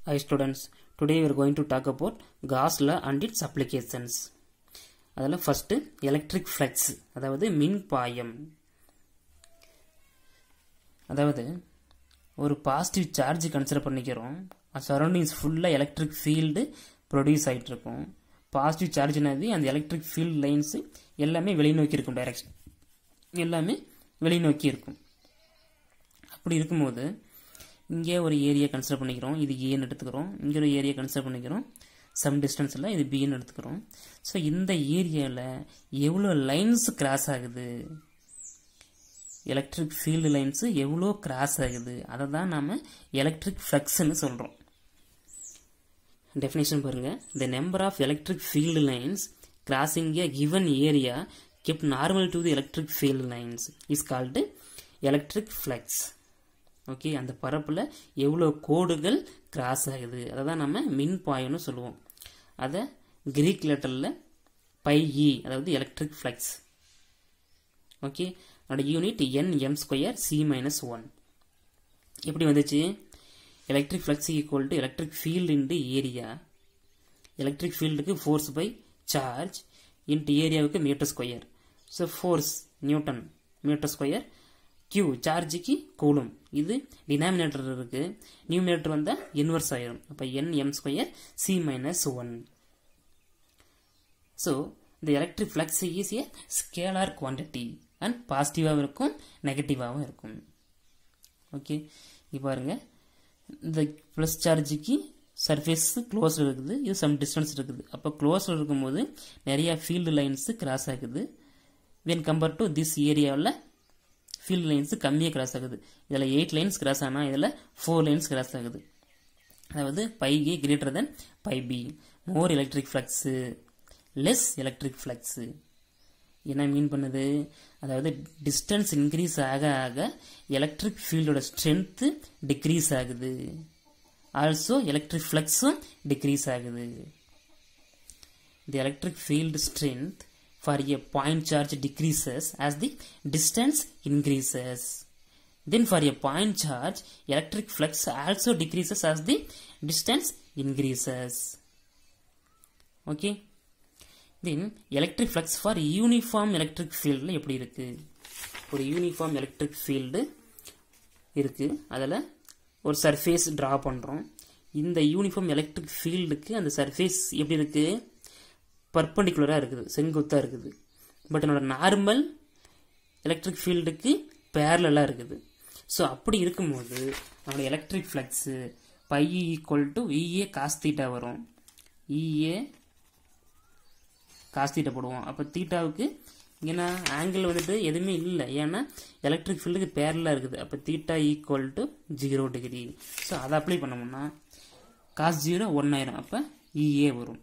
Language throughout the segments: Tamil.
Hi students, today we are going to talk about Gauss law and its applications. அதில் first electric flux, அதாவது மின் பாயம். அதாவது ஒரு பாசிட்டிவ் சார்ஜ் கன்சிடர் பண்ணிக்கிறோம். சரௌண்டிங்ஸ் ஃபுல்லாக எலக்ட்ரிக் ஃபீல்டு ப்ரொடியூஸ் ஆகிட்டு இருக்கும். பாசிட்டிவ் சார்ஜ்னாவே அந்த எலக்ட்ரிக் ஃபீல்டு லைன்ஸு எல்லாமே வெளிநோக்கி இருக்கும். டைரக்ஷன் எல்லாமே வெளிநோக்கி இருக்கும். அப்படி இருக்கும்போது இங்கே ஒரு ஏரியா கன்சிடர் பண்ணிக்கிறோம். இது ஏன்னு எடுத்துக்கிறோம். இங்கே ஒரு ஏரியா கன்சிடர் பண்ணிக்கிறோம். சம் டிஸ்டன்ஸில் இது பின்னு எடுத்துக்கிறோம். ஸோ இந்த ஏரியாவில் எவ்வளோ லைன்ஸ் கிராஸ் ஆகுது, எலக்ட்ரிக் ஃபீல்டு லைன்ஸு எவ்வளோ கிராஸ் ஆகுது, அதை தான் நாம் எலக்ட்ரிக் ஃப்ளக்ஸ்ன்னு சொல்கிறோம். டெஃபினேஷன் பாருங்கள். The number of electric field lines crossing a given area kept normal to the electric field lines is called electric flux. Okay, அந்த பரப்பில் எவ்வளோ கோடுகள் கிராஸ் ஆகுது அதை தான் நம்ம மின் பாயம்னு சொல்லுவோம். அதை கிரீக் லெட்டரில் πe, அதாவது எலக்ட்ரிக் ஃப்ளக்ஸ். ஓகே, அதோட யூனிட் nm²c - 1. எப்படி வந்துச்சு? Electric flux equal to electric field into area. Electric ஃபீல்டுக்கு ஃபோர்ஸ் பை சார்ஜ் இன்ட்டு ஏரியாவுக்கு metre square. So force newton, metre square, Q சார்ஜுக்கு கூலும். இது டினாமினேட்டர் இருக்கு, நியூமினேட்டர் வந்தால் இன்வர்ஸ் ஆயிரும். அப்போ nm²c - 1. ஸோ இந்த electric flux is a scalar quantity and பாசிட்டிவாகவும் இருக்கும், நெகட்டிவாகவும் இருக்கும். ஓகே, இங்கே பாருங்க, இந்த ப்ளஸ் சார்ஜுக்கு சர்ஃபேஸ் க்ளோஸில் இருக்குது, இது சம் டிஸ்டன்ஸ் இருக்குது. அப்போ க்ளோஸில் இருக்கும்போது நிறையா ஃபீல்டு லைன்ஸு கிராஸ் ஆகுது. வென் கம்பேர் டு திஸ் ஏரியாவில் ஃபீல்டு லைன்ஸ் கம்மியாக கிராஸ் ஆகுது. இதில் 8 லைன்ஸ் கிராஸ் ஆனால் இதில் 4 லைன்ஸ் கிராஸ் ஆகுது. அதாவது πa greater than πb. More electric flux, less electric flux. என்ன மீன் பண்ணுது? அதாவது டிஸ்டன்ஸ் இன்க்ரீஸ் ஆக ஆக எலக்ட்ரிக் ஃபீல்டோட ஸ்ட்ரென்த்து டிக்ரீஸ் ஆகுது. ஆல்சோ எலக்ட்ரிக் ஃப்ளக்ஸும் டிக்ரீஸ் ஆகுது. The electric field strength for a point charge decreases as the distance increases. Then for a point charge, electric flux also decreases as the distance increases. Okay. Then electric flux for uniform electric field எப்படி இருக்கு? ஒரு யூனிஃபார்ம் எலக்ட்ரிக் ஃபீல்டு இருக்கு, அதில் ஒரு சர்ஃபேஸ் ட்ரா பண்ணுறோம். இந்த யூனிஃபார்ம் எலக்ட்ரிக் ஃபீல்டுக்கு அந்த சர்ஃபேஸ் எப்படி இருக்கு? பர்பண்டிகுலராக இருக்குது, செங்குத்தாக இருக்குது. பட் என்னோட நார்மல் எலக்ட்ரிக் ஃபீல்டுக்கு பேரலாக இருக்குது. ஸோ அப்படி இருக்கும்போது நம்மளோட electric flux πe = EA cos θ வரும். EA cos θ போடுவோம். அப்போ தீட்டாவுக்கு இங்கே ஆங்கிள் வந்துட்டு எதுவுமே இல்லை, ஏன்னா எலக்ட்ரிக் ஃபீல்டுக்கு பேரலாக இருக்குது. அப்போ θ = 0 டிகிரி. ஸோ அதை அப்ளை பண்ணோம்னா cos 0 1 ஆயிரும். அப்போ EA வரும்.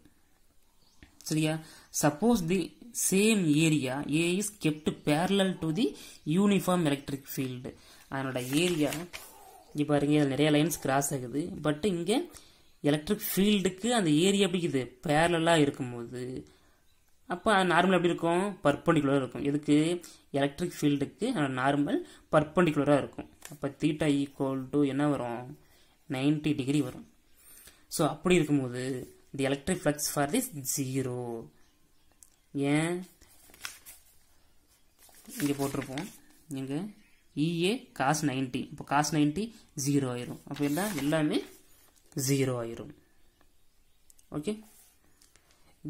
சரியா? Suppose the same area A is kept parallel to the uniform electric field. அதனோட ஏரியா இங்கே பாருங்க, இதில் நிறைய லைன்ஸ் கிராஸ் ஆகுது. பட் இங்கே எலக்ட்ரிக் ஃபீல்டுக்கு அந்த ஏரியா எப்படி இருக்குது? பேரலாக இருக்கும்போது அப்போ நார்மல் எப்படி இருக்கும்? பர்பண்டிகுலராக இருக்கும். எதுக்கு? எலக்ட்ரிக் ஃபீல்டுக்கு நார்மல் பர்பண்டிகுலராக இருக்கும். அப்போ θ என்ன வரும்? 90 டிகிரி வரும். ஸோ அப்படி இருக்கும்போது the electric flux for this 0. ஏன் இங்கே போட்டிருப்போம், இங்கே EA cos 90. இப்போ cos 90 0 ஆயிரும். அப்போ எல்லாமே 0 ஆயிரும். ஓகே,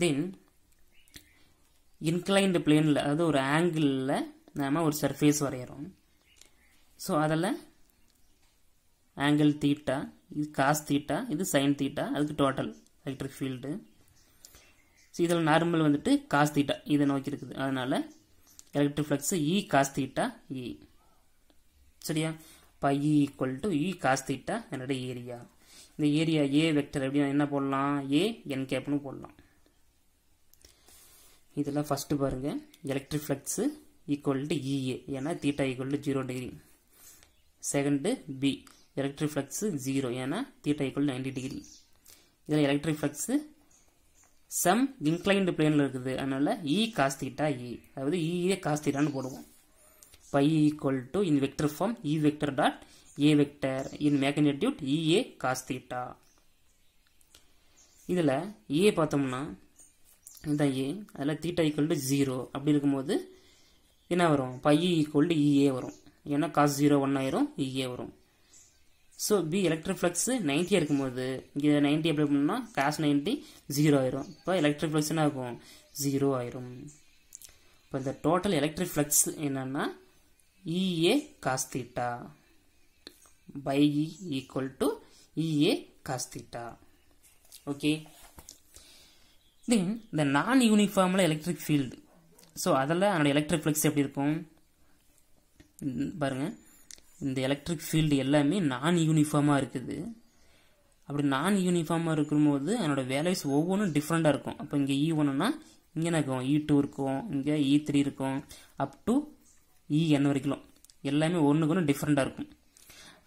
தென் இன்க்ளைன்டு பிளேனில், அதாவது ஒரு ஆங்கிளில் நாம் ஒரு சர்ஃபேஸ் வரைகிறோம். ஸோ அதில் ஆங்கிள் தீட்டா, இது காஸ் தீட்டா, இது சைன் தீட்டா, அதுக்கு டோட்டல் எலக்ட்ரிக் ஃபீல்டு. ஸோ இதில் நார்மல் வந்துட்டு காஸ் தீட்டா இதை நோக்கி இருக்குது. அதனால் electric flux E cos θ E. சரியா? πe = E cos θ என்னோட ஏரியா. இந்த ஏரியா A வெக்டர் எப்படி என்ன போடலாம்? A n போடலாம். இதெல்லாம் ஃபஸ்ட்டு பாருங்கள். எலக்ட்ரிக் ஃப்ளக்ஸு = EA, ஏன்னா θ = 0 degree. Second B, electric flux 0, ஏன்னா θ = 90 டிகிரி. இதில் எலக்ட்ரிக் ஃப்ளக்ஸு சம் இன்க்ளைன்டு பிளேனில் இருக்குது. அதனால் E cos θ E, அதாவது EA cos θன்னு போடுவோம். πe = in vector form E vector dot A vector in magnitude EA cos θ. இதில் ஏ பார்த்தோம்னா இதுதான் ஏ, அதில் தீட்டா ஈக்குவல் டு 0 அப்படி இருக்கும்போது என்ன வரும், பை ஈக்குவல் டு இஏ வரும். ஏன்னா காஸ் 0 1 ஆயிரும், இஏ வரும். ஸோ பி எலக்ட்ரிக் ஃப்ளக்ஸ் 90 இருக்கும்போது இங்கே 90 அப்ளை பண்ணோம்னா காஸ் 90 0 ஆயிரும். இப்போ எலக்ட்ரிக் ஃப்ளக்ஸ் என்ன ஆகும், 0 ஆயிரும். இப்போ இந்த டோட்டல் எலக்ட்ரிக் ஃப்ளக்ஸ் என்னன்னா E A cos theta phi E equal to E A cos theta. Okay, then இந்த நான் யூனிஃபார்மில் எலக்ட்ரிக் ஃபீல்டு. ஸோ அதில் அதோட எலக்ட்ரிக் ஃப்ளக்ஸ் எப்படி இருக்கும் பாருங்கள். இந்த எலக்ட்ரிக் ஃபீல்டு எல்லாமே நான் யூனிஃபார்மாக இருக்குது. அப்படி நான் யூனிஃபார்மாக இருக்கும்போது அதனோட வேல்யூஸ் ஒவ்வொன்றும் டிஃப்ரெண்ட்டாக இருக்கும். அப்போ இங்கே E1னா இங்கே என்ன இருக்கும், E2 இருக்கும், இங்கே E3 இருக்கும், அப் டு En வரைக்கும் எல்லாமே ஒன்றுக்கு ஒன்று டிஃப்ரெண்ட்டாக இருக்கும்.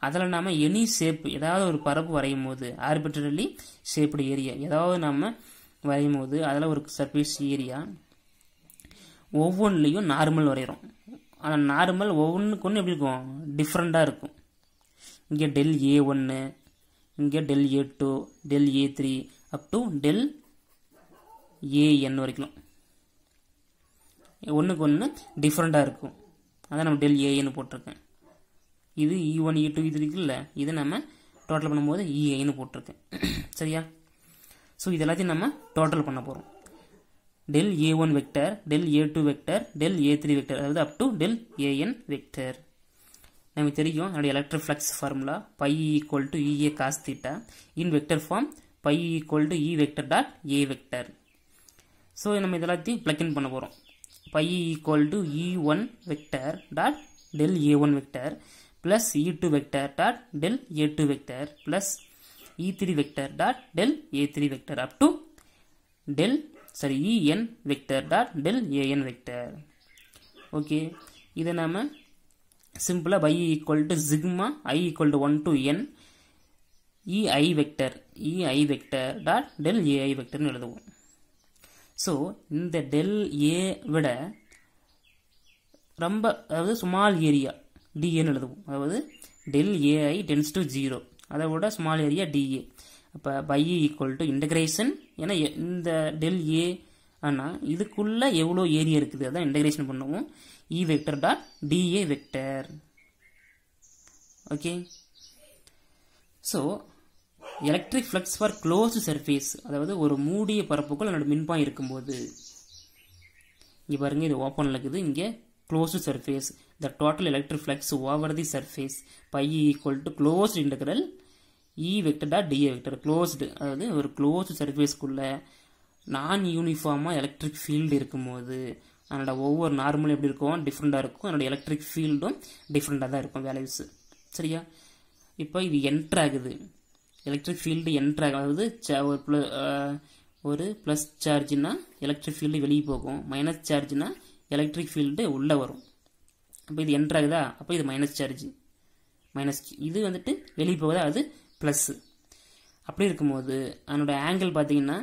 அதில் நாம் எனி ஷேப் ஏதாவது ஒரு பரப்பு வரையும் போது ஆர்பிட்ரரி ஷேப்டு ஏரியா ஏதாவது நம்ம வரையும் போது அதில் ஒரு சர்ஃபேஸ் ஏரியா ஒவ்வொன்றுலேயும் நார்மல் வரைகிறோம். ஆனால் நார்மல் ஒவ்வொன்றுக்கு ஒன்று எப்படி இருக்கும், டிஃப்ரெண்ட்டாக இருக்கும். இங்கே டெல் A1, இங்கே del A2, del A3 up to del AN வரைக்கும் ஒன்றுக்கு ஒன்று டிஃப்ரெண்ட்டாக இருக்கும். அதான் நம்ம டெல் AN போட்டிருக்கேன். இது E1 E2 இது இருக்குல்ல, இது நம்ம டோட்டல் பண்ணும்போது EIன்னு போட்டிருக்கேன். சரியா? ஸோ இது எல்லாத்தையும் நம்ம டோட்டல் பண்ண போகிறோம். del A1 vector, del A2 vector, del A3 vector, அதாவது up to del AN vector. நமக்கு தெரியும் அதோட electric flux formula phi equal to EA cos theta in vector form phi equal to E vector dot A vector. So நம்ம இதெல்லாத்தையும் பிளக் இன் பண்ண போகிறோம். Phi equal to E1 vector dot del A1 vector plus E2 vector dot del A2 vector plus E3 vector dot del A3 vector up to del En vector dot del AN vector. Okay, இதை நாம சிம்பிளா phi equal to sigma I equal to 1 to n EI vector dot del AI வெக்டர்னு எழுதுவோம். ஸோ இந்த del A விட ரொம்ப அதாவது ஸ்மால் ஏரியா DAன்னு எழுதுவோம். அதாவது del AI டென்ஸ் டு 0, அதை விட ஸ்மால் ஏரியா DA. அப்போ பை ஈக்குவல் டு இன்டகிரேஷன், ஏன்னா இந்த டெல் ஏ ஆனால் இதுக்குள்ளே எவ்வளோ ஏரியா இருக்குது அதான் இன்டகிரேஷன் பண்ணுவோம். E vector dot DA vector. Okay, so electric flux for closed surface, அதாவது ஒரு மூடிய பரப்புக்குள் அதோட மின்பாயம் இருக்கும்போது இங்கே பாருங்கள், இது ஓப்பனில் இருக்குது, இங்கே closed surface, the total electric flux over the surface phi equal to closed integral E vector dot DA vector. Closed, அதாவது ஒரு க்ளோஸ்டு சர்ஃபேஸ்க்குள்ள நான் யூனிஃபார்மாக எலக்ட்ரிக் ஃபீல்டு இருக்கும்போது அதனோட ஒவ்வொரு நார்மலும் எப்படி இருக்கும், டிஃப்ரெண்ட்டாக இருக்கும். அதனோட எலக்ட்ரிக் ஃபீல்டும் டிஃப்ரெண்ட்டாக தான் இருக்கும் வேல்யூஸ். சரியா? இப்போ இது என்ட்ரு ஆகுது, எலக்ட்ரிக் ஃபீல்டு என்ட்ரு ஆகுது. ஒரு ப்ளஸ் சார்ஜ்னா எலக்ட்ரிக் ஃபீல்டு வெளியே போகும், மைனஸ் சார்ஜ்னா எலக்ட்ரிக் ஃபீல்டு உள்ளே வரும். அப்போ இது என்ட்ரு ஆகுதா, அப்போ இது மைனஸ் சார்ஜ், மைனஸ் இது வந்துட்டு வெளியே போகுதா, அது ப்ளஸ்ஸு. அப்படி இருக்கும்போது அதனோட ஆங்கிள் பார்த்தீங்கன்னா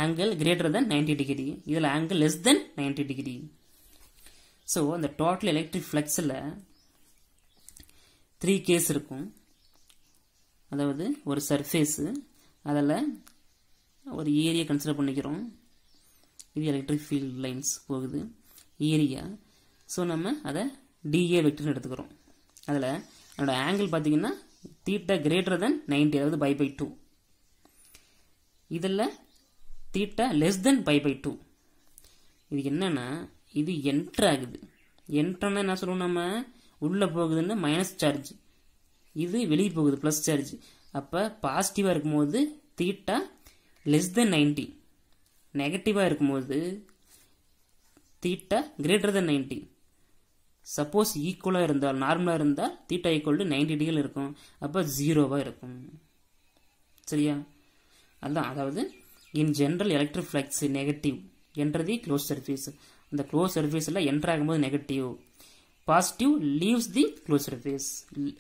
ஆங்கிள் கிரேட்டர் தென் 90 டிகிரி, இதில் angle less than 90 degree. So அந்த டோட்டல் எலக்ட்ரிக் ஃப்ளக்ஸில் 3 கேஸ் இருக்கும். அதாவது ஒரு சர்ஃபேஸு, அதில் ஒரு ஏரியா கன்சிடர் பண்ணிக்கிறோம். இது எலக்ட்ரிக் ஃபீல்ட் லைன்ஸ் போகுது ஏரியா. ஸோ நம்ம அதை DA வெக்டர்னு எடுத்துக்கிறோம். அதில் அதோட ஆங்கிள் பார்த்தீங்கன்னா தீட்டா கிரேட்டர் தென் 90, அதாவது பை பை 2. இதில் theta less than pi by 2. இது என்னன்னா இது என்ட்ரு ஆகுது. என்ட்ருன்னா என்ன சொல்லுவோம், நம்ம உள்ளே போகுதுன்னு மைனஸ் சார்ஜ், இது வெளியே போகுது ப்ளஸ் சார்ஜ். அப்போ பாசிட்டிவாக இருக்கும்போது தீட்டா லெஸ் தென் 90, நெகட்டிவாக இருக்கும்போது தீட்டா கிரேட்டர் தென் 90. சப்போஸ் ஈக்குவலாக இருந்தால், நார்மலாக இருந்தால் தீட்டா ஈக்குவல் டு 90 டிகிரியில் இருக்கும், அப்போ 0வாக இருக்கும். சரியா? அதுதான், அதாவது in general electric flux negative enter the close surface. அந்த க்ளோஸ் சர்ஃபேஸில் என்டர் ஆகும்போது நெகட்டிவ், பாசிட்டிவ் லீவ்ஸ் தி க்ளோஸ் சர்ஃபேஸ்.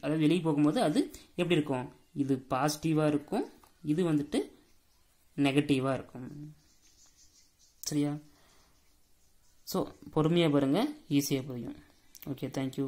அதாவது வெளியே போகும்போது அது எப்படி இருக்கும், இது பாசிட்டிவாக இருக்கும், இது வந்துட்டு நெகட்டிவாக இருக்கும். சரியா? ஸோ பொறுமையாக பாருங்கள், ஈஸியாக புரியும். Okay, thank you.